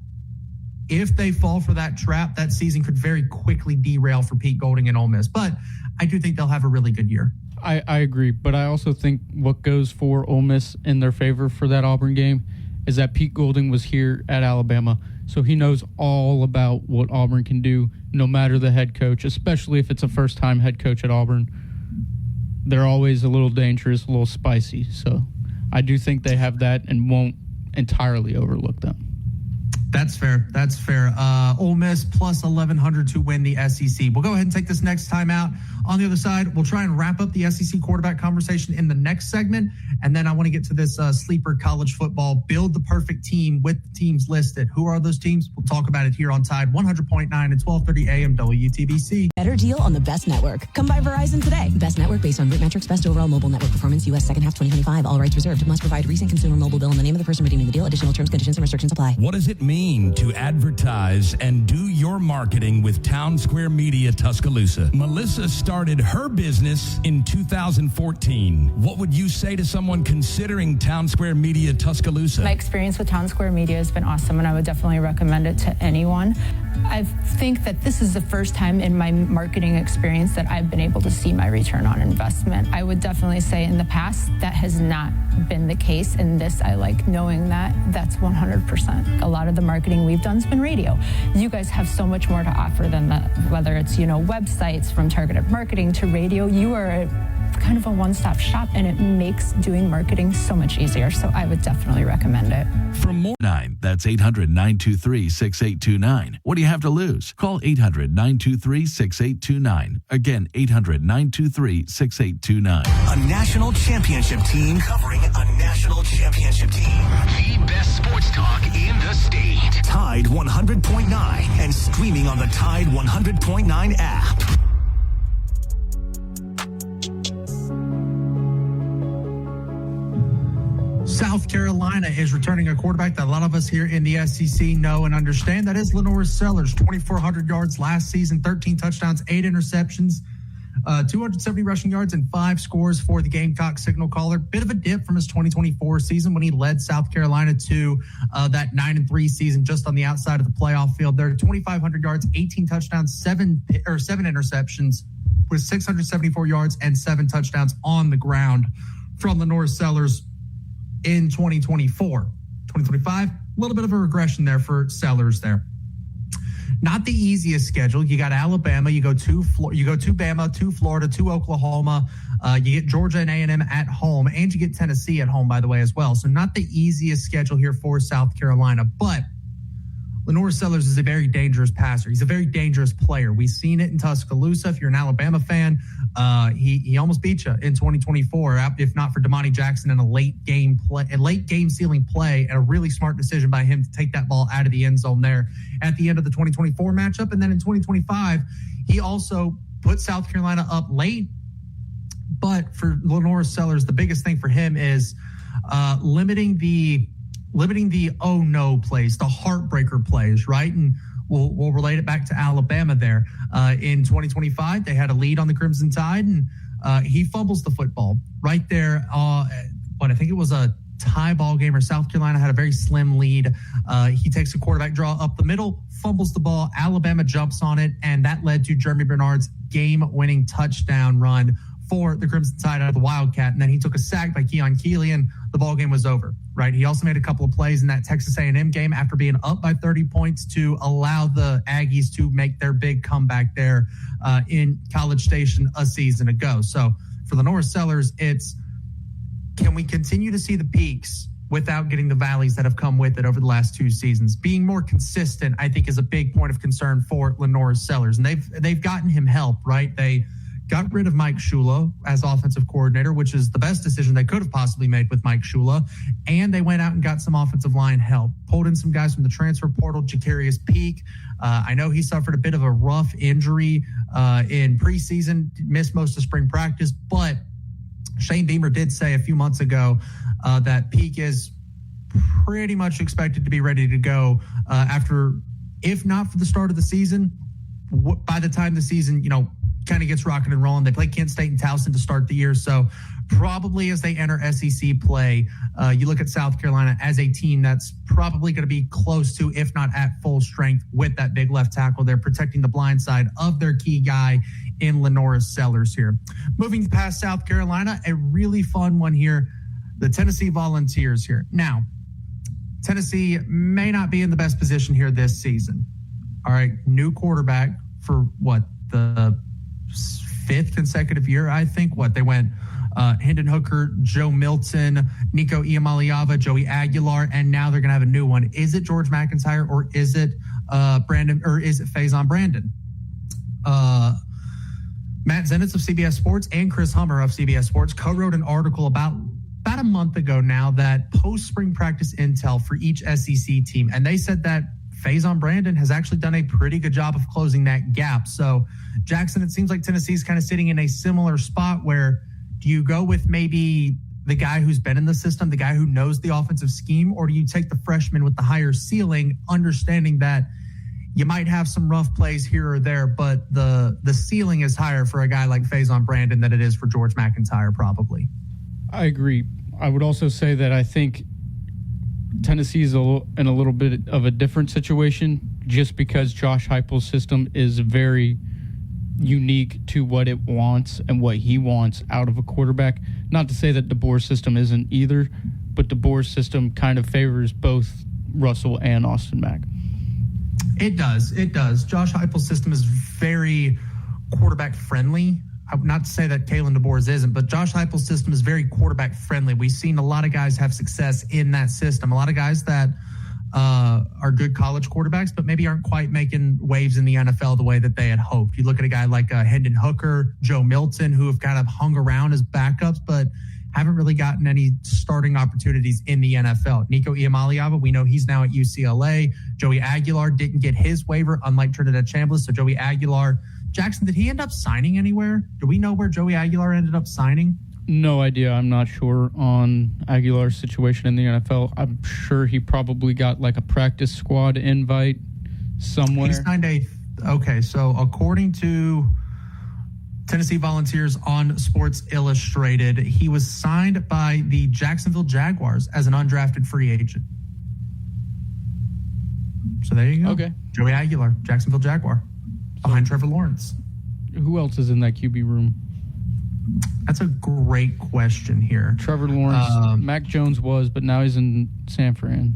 If they fall for that trap, that season could very quickly derail for Pete Golding and Ole Miss. But I do think they'll have a really good year. I agree, but I also think what goes for Ole Miss in their favor for that Auburn game is that Pete Golding was here at Alabama, so he knows all about what Auburn can do no matter the head coach, especially if it's a first-time head coach at Auburn. They're always a little dangerous, a little spicy, so I do think they have that and won't entirely overlook them. That's fair. That's fair. Ole Miss plus 1,100 to win the SEC. We'll go ahead and take this next time out. On the other side, we'll try and wrap up the SEC quarterback conversation in the next segment. And then I want to get to this sleeper college football. Build the perfect team with the teams listed. Who are those teams? We'll talk about it here on Tide 100.9 and 1230 AM WTBC. Better deal on the best network. Come by Verizon today. Best network based on root metrics, best overall mobile network performance, U.S. second half 2025. All rights reserved. Must provide recent consumer mobile bill and the name of the person redeeming the deal. Additional terms, conditions, and restrictions apply. What does it mean to advertise and do your marketing with Town Square Media Tuscaloosa? Melissa started her business in 2014. What would you say to someone considering Town Square Media Tuscaloosa? My experience with Town Square Media has been awesome, and I would definitely recommend it to anyone. I think that this is the first time in my marketing experience that I've been able to see my return on investment. I would definitely say in the past that has not been the case. In this, I like knowing that that's 100%. A lot of the marketing we've done has been radio. You guys have so much more to offer than that, whether it's, websites from targeted marketing to radio. You are kind of a one-stop shop, and it makes doing marketing so much easier. So I would definitely recommend it. For more, that's 800-923-6829. What do you have to lose? Call 800-923-6829. Again, 800-923-6829. A national championship team covering a national championship team. The best sports talk in the state. Tide 100.9 and streaming on the Tide 100.9 app. South Carolina is returning a quarterback that a lot of us here in the SEC know and understand. That is Lenore Sellers, 2,400 yards last season, 13 touchdowns, 8 interceptions, 270 rushing yards, and 5 scores for the Gamecock signal caller. Bit of a dip from his 2024 season when he led South Carolina to that 9-3 season, just on the outside of the playoff field there. 2,500 yards, 18 touchdowns, 7 interceptions with 674 yards and 7 touchdowns on the ground from Lenore Sellers in 2024. 2025, a little bit of a regression there for Sellers there. Not the easiest schedule. You got Alabama, you go to Bama, to Florida, to Oklahoma. You get Georgia and A&M at home, and you get Tennessee at home, by the way, as well. So not the easiest schedule here for South Carolina, but Lenore Sellers is a very dangerous passer. He's a very dangerous player. We've seen it in Tuscaloosa. If you're an Alabama fan, he almost beat you in 2024, if not for Damani Jackson in a late game sealing play, and a really smart decision by him to take that ball out of the end zone there at the end of the 2024 matchup. And then in 2025, he also put South Carolina up late. But for Lenore Sellers, the biggest thing for him is limiting the oh no plays, the heartbreaker plays, right? And we'll relate it back to Alabama there. In 2025, they had a lead on the Crimson Tide, and he fumbles the football right there. But I think it was a tie ball game, or South Carolina had a very slim lead. He takes a quarterback draw up the middle, fumbles the ball. Alabama jumps on it, and that led to Jeremy Bernard's game-winning touchdown run for the Crimson Tide out of the Wildcat. And then he took a sack by Keon Keeley, and the ball game was over, right? He also made a couple of plays in that Texas A&M game after being up by 30 points to allow the Aggies to make their big comeback there in College Station a season ago. So for Lenore Sellers, it's, can we continue to see the peaks without getting the valleys that have come with it over the last 2 seasons? Being more consistent, I think, is a big point of concern for Lenore Sellers. And they've gotten him help, right? They got rid of Mike Shula as offensive coordinator, which is the best decision they could have possibly made with Mike Shula. And they went out and got some offensive line help. Pulled in some guys from the transfer portal, Jacarius Peak. I know he suffered a bit of a rough injury in preseason, missed most of spring practice, but Shane Beamer did say a few months ago that Peak is pretty much expected to be ready to go after, if not for the start of the season, by the time the season, kind of gets rocking and rolling. They play Kent State and Towson to start the year. So probably as they enter SEC play, you look at South Carolina as a team that's probably going to be close to, if not at full strength, with that big left tackle. They're protecting the blind side of their key guy in Lenora Sellers here. Moving past South Carolina, a really fun one here, the Tennessee Volunteers here. Now, Tennessee may not be in the best position here this season. All right, new quarterback for the 5th consecutive year, I think. They went Hendon Hooker, Joe Milton, Nico Iamaleava, Joey Aguilar, and now they're going to have a new one. Is it George McIntyre or is it Brandon, or is it Faison Brandon? Matt Zenitz of CBS Sports and Chris Hummer of CBS Sports co-wrote an article about a month ago now that post-spring practice intel for each SEC team, and they said that Faison Brandon has actually done a pretty good job of closing that gap. So, Jackson, it seems like Tennessee's kind of sitting in a similar spot where do you go with maybe the guy who's been in the system, the guy who knows the offensive scheme, or do you take the freshman with the higher ceiling, understanding that you might have some rough plays here or there, but the ceiling is higher for a guy like Faison Brandon than it is for George McIntyre, probably. I agree. I would also say that I think Tennessee is in a little bit of a different situation just because Josh Heupel's system is very unique to what it wants and what he wants out of a quarterback. Not to say that DeBoer's system isn't either, but DeBoer's system kind of favors both Russell and Austin Mack. It does. Josh Heupel's system is very quarterback friendly. Not to say that Kalen DeBoer's isn't, but Josh Heupel's system is very quarterback friendly. We've seen a lot of guys have success in that system. A lot of guys that are good college quarterbacks, but maybe aren't quite making waves in the NFL the way that they had hoped. You look at a guy like Hendon Hooker, Joe Milton, who have kind of hung around as backups, but haven't really gotten any starting opportunities in the NFL. Nico Iamaleava, we know he's now at UCLA. Joey Aguilar didn't get his waiver, unlike Trinidad Chambliss. So Joey Aguilar, Jackson, did he end up signing anywhere? Do we know where Joey Aguilar ended up signing? No idea. I'm not sure on Aguilar's situation in the NFL. I'm sure he probably got like a practice squad invite somewhere. He signed okay, so according to Tennessee Volunteers on Sports Illustrated, he was signed by the Jacksonville Jaguars as an undrafted free agent. So there you go. Okay. Joey Aguilar, Jacksonville Jaguar, behind Trevor Lawrence. Who else is in that QB room? That's a great question here. Trevor Lawrence, Mac Jones was, but now he's in San Fran.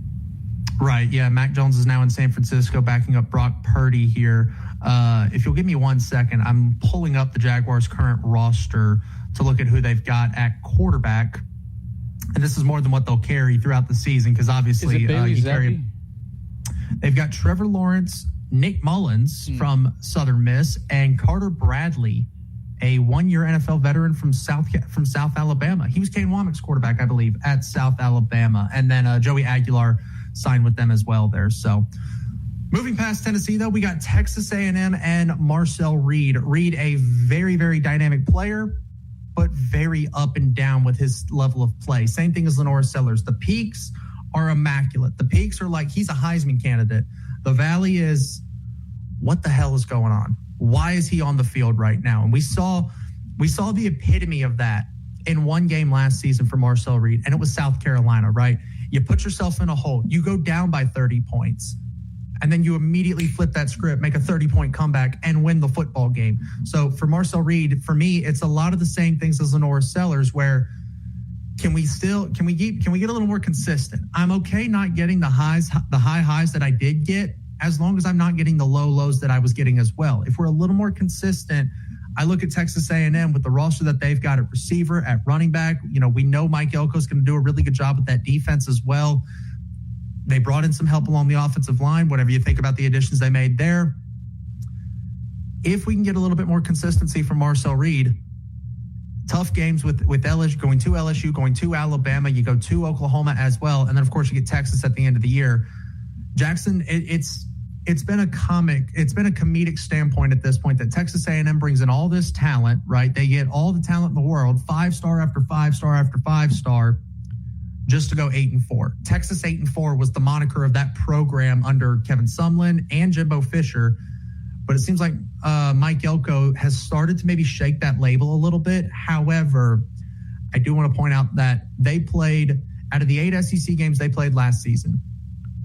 Right, yeah. Mac Jones is now in San Francisco, backing up Brock Purdy here. If you'll give me 1 second, I'm pulling up the Jaguars' current roster to look at who they've got at quarterback. And this is more than what they'll carry throughout the season because obviously they've got Trevor Lawrence, Nick Mullins from Southern Miss, and Carter Bradley, a one-year NFL veteran from South Alabama. He was Kane Womack's quarterback, I believe, at South Alabama. And then Joey Aguilar signed with them as well there. So moving past Tennessee, though, we got Texas A&M and Marcel Reed. Reed, a very, very dynamic player, but very up and down with his level of play. Same thing as Lenora Sellers. The peaks are immaculate. The peaks are like he's a Heisman candidate. The valley is, what the hell is going on? Why is he on the field right now? And we saw the epitome of that in one game last season for Marcel Reed, and it was South Carolina, right? You put yourself in a hole. You go down by 30 points, and then you immediately flip that script, make a 30-point comeback, and win the football game. So for Marcel Reed, for me, it's a lot of the same things as Lenora Sellers, where can we get a little more consistent? I'm okay not getting the high highs that I did get, as long as I'm not getting the low lows that I was getting as well. If we're a little more consistent, I look at Texas A&M with the roster that they've got at receiver, at running back. You know, we know Mike Elko's going to do a really good job with that defense as well. They brought in some help along the offensive line, whatever you think about the additions they made there. If we can get a little bit more consistency from Marcel Reed, tough games with LSU, going to LSU, going to Alabama, you go to Oklahoma as well, and then, of course, you get Texas at the end of the year. Jackson, it's been a comedic standpoint at this point that Texas A&M brings in all this talent, right? They get all the talent in the world, 5-star after 5-star after 5-star, just to go 8-4. Texas 8-4 was the moniker of that program under Kevin Sumlin and Jimbo Fisher. But it seems like Mike Elko has started to maybe shake that label a little bit. However, I do want to point out that they played, out of the 8 SEC games they played last season,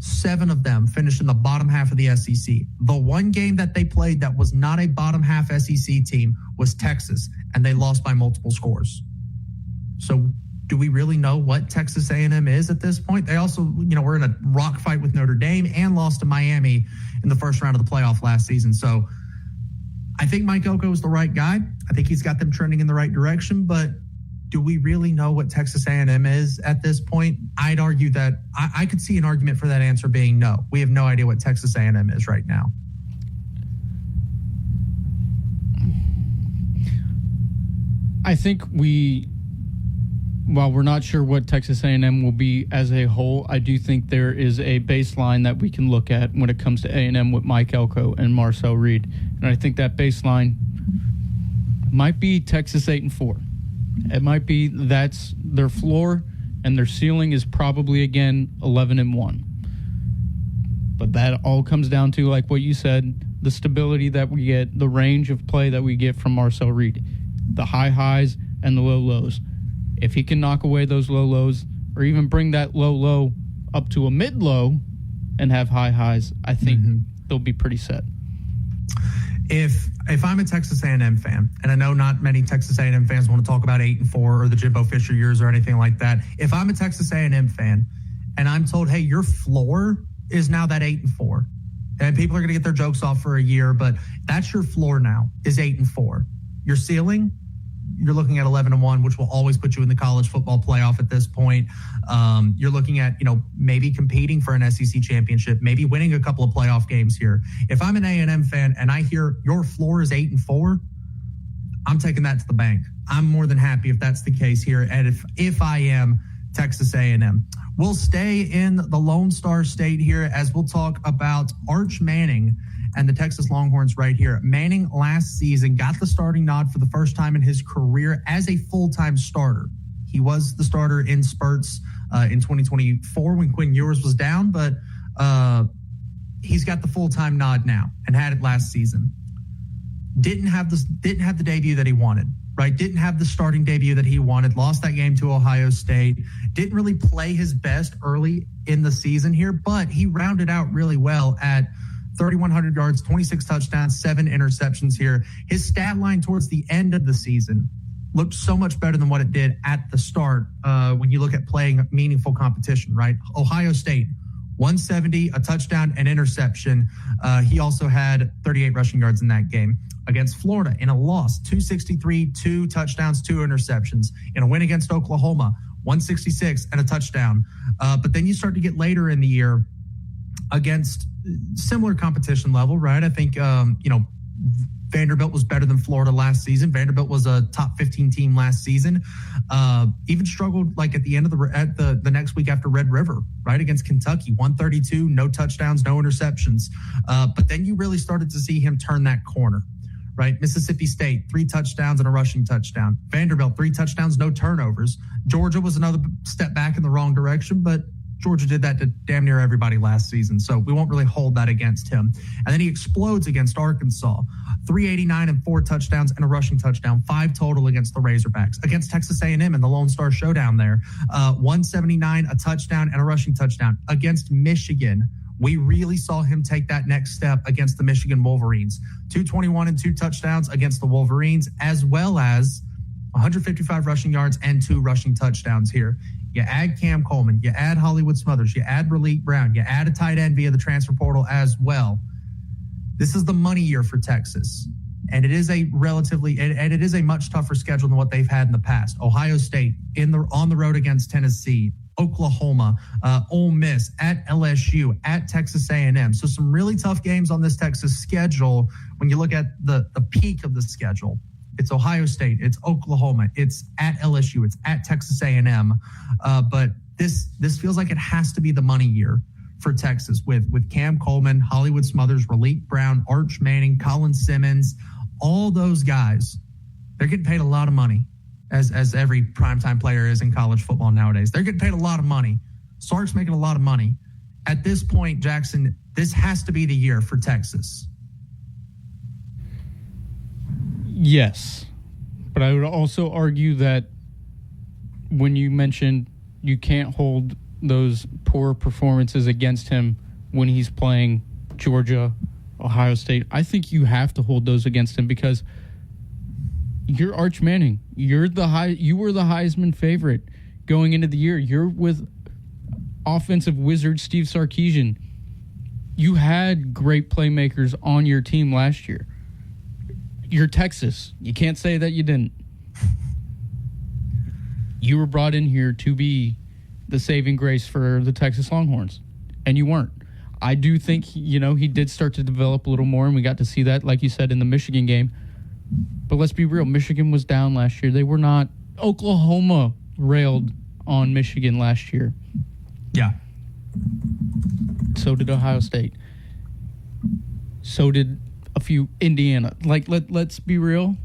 7 of them finished in the bottom half of the SEC. The one game that they played that was not a bottom half SEC team was Texas, and they lost by multiple scores. So do we really know what Texas A&M is at this point? They also, were in a rock fight with Notre Dame and lost to Miami in the first round of the playoff last season. So I think Mike Elko is the right guy. I think he's got them trending in the right direction, but do we really know what Texas A&M is at this point? I'd argue that I could see an argument for that answer being no. We have no idea what Texas A&M is right now. I think while we're not sure what Texas A&M will be as a whole, I do think there is a baseline that we can look at when it comes to A&M with Mike Elko and Marcel Reed. And I think that baseline might be Texas 8-4. It might be that's their floor, and their ceiling is probably, again, 11-1. But that all comes down to, like what you said, the stability that we get, the range of play that we get from Marcel Reed, the high highs and the low lows. If he can knock away those low lows or even bring that low low up to a mid low and have high highs, I think they'll be pretty set. If I'm a Texas A&M fan, and I know not many Texas A&M fans want to talk about 8-4 or the Jimbo Fisher years or anything like that. If I'm a Texas A&M fan and I'm told, hey, your floor is now that 8-4, and people are going to get their jokes off for a year, but that's your floor now is 8-4. Your ceiling, you're looking at 11-1, which will always put you in the college football playoff at this point. You're looking at, maybe competing for an SEC championship, maybe winning a couple of playoff games here. If I'm an A&M fan and I hear your floor is 8-4, I'm taking that to the bank. I'm more than happy if that's the case here. And if I am Texas A&M, we'll stay in the Lone Star State here as we'll talk about Arch Manning and the Texas Longhorns right here. Manning last season got the starting nod for the first time in his career as a full-time starter. He was the starter in spurts in 2024 when Quinn Ewers was down, but he's got the full-time nod now and had it last season. Didn't have the debut that he wanted, right? Didn't have the starting debut that he wanted. Lost that game to Ohio State. Didn't really play his best early in the season here, but he rounded out really well at 3,100 yards, 26 touchdowns, 7 interceptions here. His stat line towards the end of the season looked so much better than what it did at the start when you look at playing meaningful competition, right? Ohio State, 170, a touchdown, an interception. He also had 38 rushing yards in that game. Against Florida in a loss, 263, 2 touchdowns, 2 interceptions. In a win against Oklahoma, 166 and a touchdown. But then you start to get later in the year against similar competition level, right? I think, Vanderbilt was better than Florida last season. Vanderbilt was a top 15 team last season. Even struggled like at the end of the next week after Red River, right? Against Kentucky, 132, no touchdowns, no interceptions. But then you really started to see him turn that corner, right? Mississippi State, 3 touchdowns and a rushing touchdown. Vanderbilt, 3 touchdowns, no turnovers. Georgia was another step back in the wrong direction, but Georgia did that to damn near everybody last season, so we won't really hold that against him. And then he explodes against Arkansas, 389 and 4 touchdowns and a rushing touchdown, 5 total against the Razorbacks. Against Texas A&M in the Lone Star Showdown there, 179, a touchdown and a rushing touchdown. Against Michigan, we really saw him take that next step against the Michigan Wolverines. 221 and 2 touchdowns against the Wolverines, as well as 155 rushing yards and 2 rushing touchdowns here. You add Cam Coleman, you add Hollywood Smothers, you add Raleek Brown, you add a tight end via the transfer portal as well. This is the money year for Texas, and it is a much tougher schedule than what they've had in the past. Ohio State on the road against Tennessee, Oklahoma, Ole Miss, at LSU, at Texas A&M. So some really tough games on this Texas schedule. When you look at the peak of the schedule, it's Ohio State, it's Oklahoma, it's at LSU, it's at Texas A&M. But this feels like it has to be the money year for Texas with Cam Coleman, Hollywood Smothers, Raleek Brown, Arch Manning, Colin Simmons, all those guys. They're getting paid a lot of money, as every primetime player is in college football nowadays. They're getting paid a lot of money. Sark's making a lot of money. At this point, Jackson, this has to be the year for Texas. Yes, but I would also argue that when you mentioned you can't hold those poor performances against him when he's playing Georgia, Ohio State. I think you have to hold those against him because you're Arch Manning. You were the Heisman favorite going into the year. You're with offensive wizard Steve Sarkisian. You had great playmakers on your team last year. You're Texas. You can't say that you didn't. You were brought in here to be the saving grace for the Texas Longhorns, and you weren't. I do think, he did start to develop a little more, and we got to see that, like you said, in the Michigan game. But let's be real. Michigan was down last year. They were not. Oklahoma railed on Michigan last year. Yeah. So did Ohio State. So did a few Indiana. Let's be real.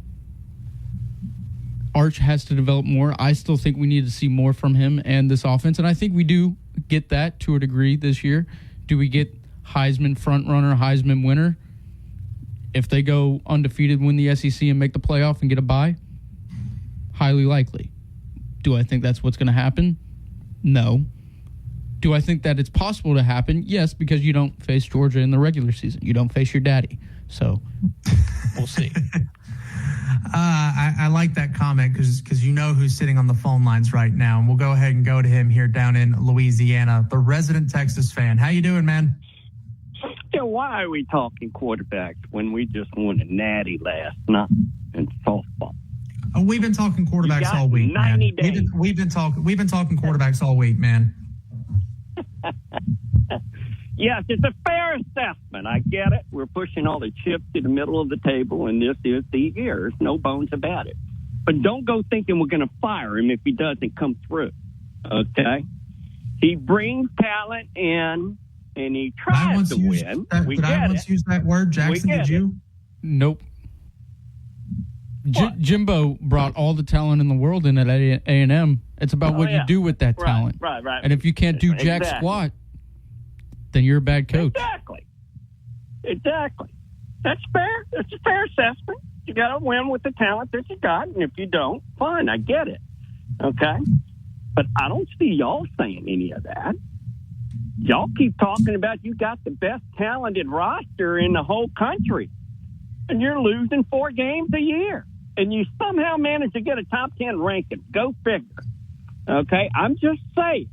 Arch has to develop more. I still think we need to see more from him and this offense, and I think we do get that to a degree this year. Do we get Heisman frontrunner, Heisman winner? If they go undefeated, win the SEC, and make the playoff and get a bye? Highly likely. Do I think that's what's going to happen? No. Do I think that it's possible to happen? Yes, because you don't face Georgia in the regular season. You don't face your daddy. So we'll see. I like that comment because you know who's sitting on the phone lines right now, and we'll go ahead and go to him here down in Louisiana, the resident Texas fan. How you doing, man? Yeah, why are we talking quarterbacks when we just won a natty last night in softball? Oh, we've been talking quarterbacks all week, man. We've been talking quarterbacks all week, man. Yes, it's a fair assessment. I get it. We're pushing all the chips to the middle of the table, and this is the year. There's no bones about it. But don't go thinking we're going to fire him if he doesn't come through. Okay? He brings talent in, and he tries to win. Did I once use that word, Jackson? Did you? Nope. Jimbo brought all the talent in the world in at A&M. It's about what you do with that talent. Right. And if you can't do jack squat, then you're a bad coach. Exactly. That's fair. That's a fair assessment. You got to win with the talent that you got, and if you don't, fine, I get it. Okay? But I don't see y'all saying any of that. Y'all keep talking about you got the best talented roster in the whole country, and you're losing 4 games a year, and you somehow manage to get a top 10 ranking. Go figure. Okay? I'm just saying.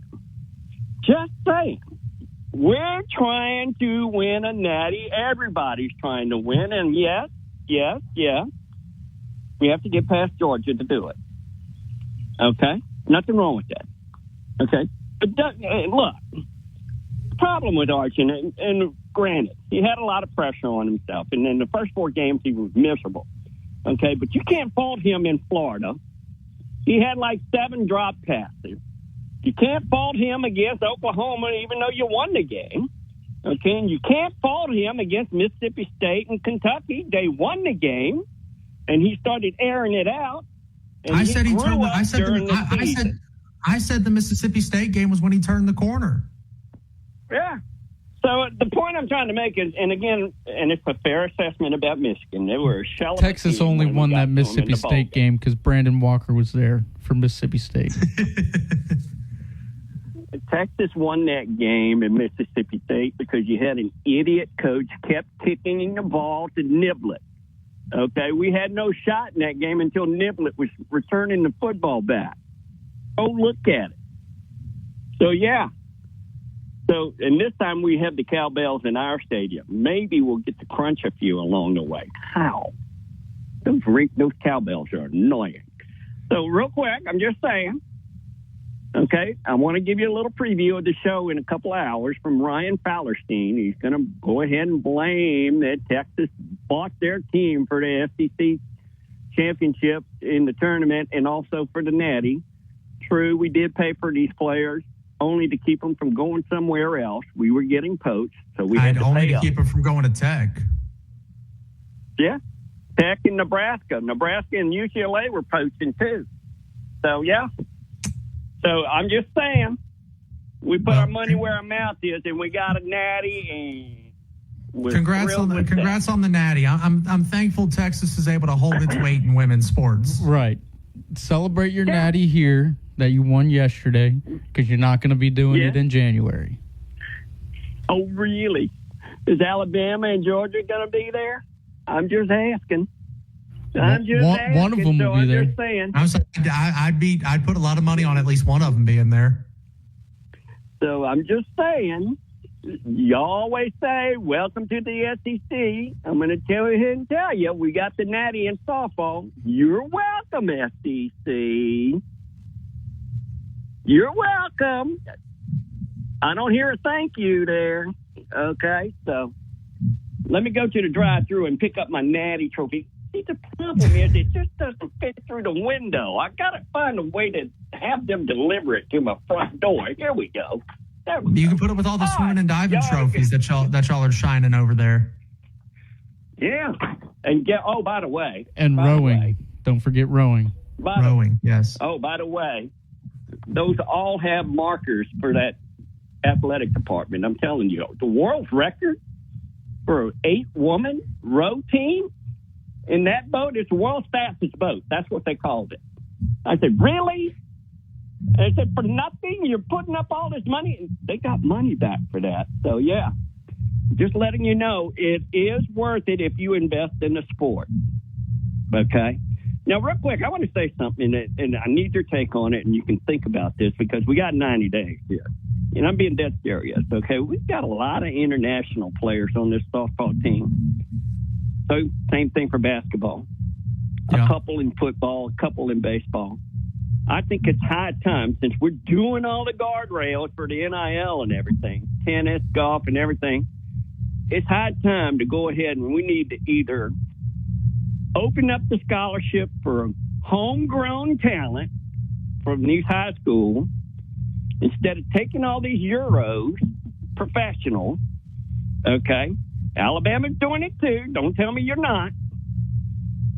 We're trying to win a natty. Everybody's trying to win. And yes, we have to get past Georgia to do it. Okay? Nothing wrong with that. Okay? But look, the problem with Archie, and granted, he had a lot of pressure on himself. And in the first 4 games, he was miserable. Okay? But you can't fault him in Florida. He had like 7 drop passes. You can't fault him against Oklahoma, even though you won the game. Okay, and you can't fault him against Mississippi State and Kentucky. They won the game, and he started airing it out. I said the Mississippi State game was when he turned the corner. Yeah. So the point I'm trying to make is, and again, and it's a fair assessment about Michigan. They were a shell of Texas only won that Mississippi State game because Brandon Walker was there for Mississippi State. Texas won that game in Mississippi State because you had an idiot coach kept kicking the ball to Niblett. Okay, we had no shot in that game until Niblett was returning the football back. Oh, look at it. So, yeah. So, and this time we have the cowbells in our stadium. Maybe we'll get to crunch a few along the way. How? Those cowbells are annoying. So, real quick, I'm just saying. Okay, I want to give you a little preview of the show in a couple of hours from Ryan Fallerstein. He's going to go ahead and blame that Texas bought their team for the SEC championship in the tournament and also for the Natty. True, we did pay for these players only to keep them from going somewhere else. We were getting poached, so we had to only pay to keep them from going to Tech. Yeah, Tech and Nebraska. Nebraska and UCLA were poaching too. So, yeah. So I'm just saying, we put our money where our mouth is, and we got a natty. And congrats on the natty. I'm thankful Texas is able to hold its weight in women's sports. Right. celebrate your natty here that you won yesterday, because you're not going to be doing it in January. Oh, really? Is Alabama and Georgia going to be there? I'm just asking. One of them will be there. Just saying. I'd put a lot of money on at least one of them being there. So I'm just saying. You always say, welcome to the SEC. I'm going to tell you, we got the natty in softball. You're welcome, SEC. You're welcome. I don't hear a thank you there. Okay, so let me go to the drive-thru and pick up my natty trophy. See, the problem is it just doesn't fit through the window. I got to find a way to have them deliver it to my front door. Here we go. You can put it with all the swimming and diving trophies that y'all are shining over there. Yeah, and by the way, and rowing. Don't forget rowing. Rowing, yes. Oh, by the way, those all have markers for that athletic department. I'm telling you, the world record for an 8-woman row team in that boat is the world's fastest boat. That's what they called it. I said, really? And I said, for nothing? You're putting up all this money? They got money back for that. So, yeah, just letting you know, it is worth it if you invest in the sport. Okay? Now, real quick, I want to say something, and I need your take on it, and you can think about this, because we got 90 days here. And I'm being dead serious, okay? We've got a lot of international players on this softball team. So, same thing for basketball. A couple in football, a couple in baseball. I think it's high time, since we're doing all the guardrails for the NIL and everything, tennis, golf, and everything, it's high time to go ahead and we need to either open up the scholarship for homegrown talent from these high schools instead of taking all these Euros, professional, okay? Alabama's doing it too. Don't tell me you're not,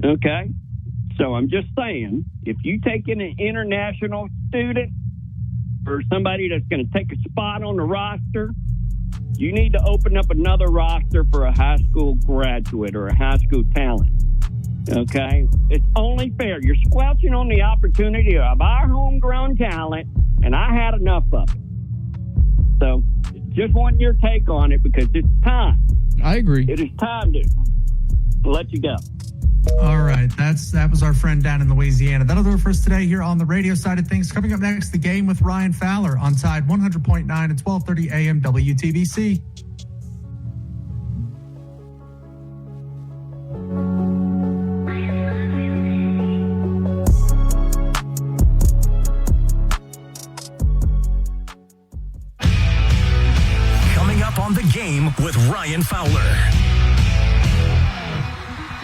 okay? So I'm just saying, if you take in an international student or somebody that's going to take a spot on the roster, you need to open up another roster for a high school graduate or a high school talent. Okay? It's only fair. You're squelching on the opportunity of our homegrown talent, and I had enough of it. So just want your take on it, because it's time. I agree. It is time to let you go. All right, that was our friend down in Louisiana. That'll do it for us today here on the radio side of things. Coming up next, the game with Ryan Fowler on Tide 100.9 at 12:30 AM WTBC. Coming up on the game with Ryan Fowler.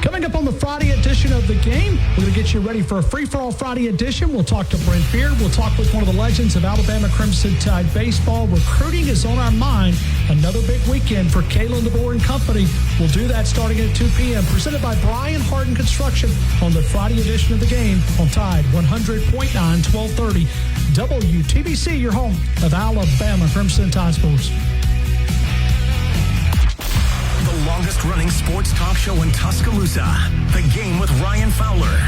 Coming up on the Friday edition of the game, we're going to get you ready for a free-for-all Friday edition. We'll talk to Brent Beard. We'll talk with one of the legends of Alabama Crimson Tide baseball. Recruiting is on our mind. Another big weekend for Kalen DeBoer and company. We'll do that starting at 2 p.m. Presented by Brian Harden Construction on the Friday edition of the game on Tide 100.9, 1230 WTBC, your home of Alabama Crimson Tide Sports. The longest-running sports talk show in Tuscaloosa. The Game with Ryan Fowler.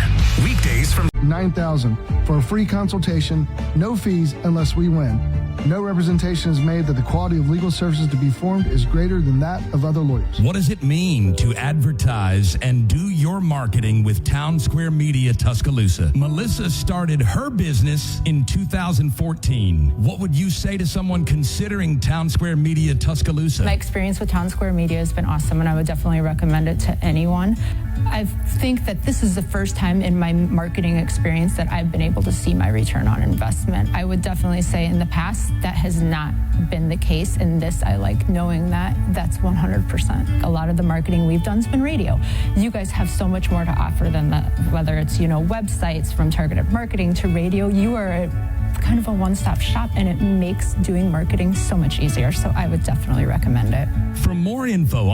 Weekdays from $9,000 for a free consultation, no fees unless we win. No representation is made that the quality of legal services to be formed is greater than that of other lawyers. What does it mean to advertise and do your marketing with Town Square Media Tuscaloosa? Melissa started her business in 2014. What would you say to someone considering Town Square Media Tuscaloosa? My experience with Town Square Media has been awesome, and I would definitely recommend it to anyone. I think that this is the first time in my marketing experience that I've been able to see my return on investment. I would definitely say in the past that has not been the case. In this, I like knowing that that's 100%. A lot of the marketing we've done has been radio. You guys have so much more to offer than that, whether it's, websites from targeted marketing to radio. You are kind of a one-stop shop, and it makes doing marketing so much easier. So I would definitely recommend it. For more info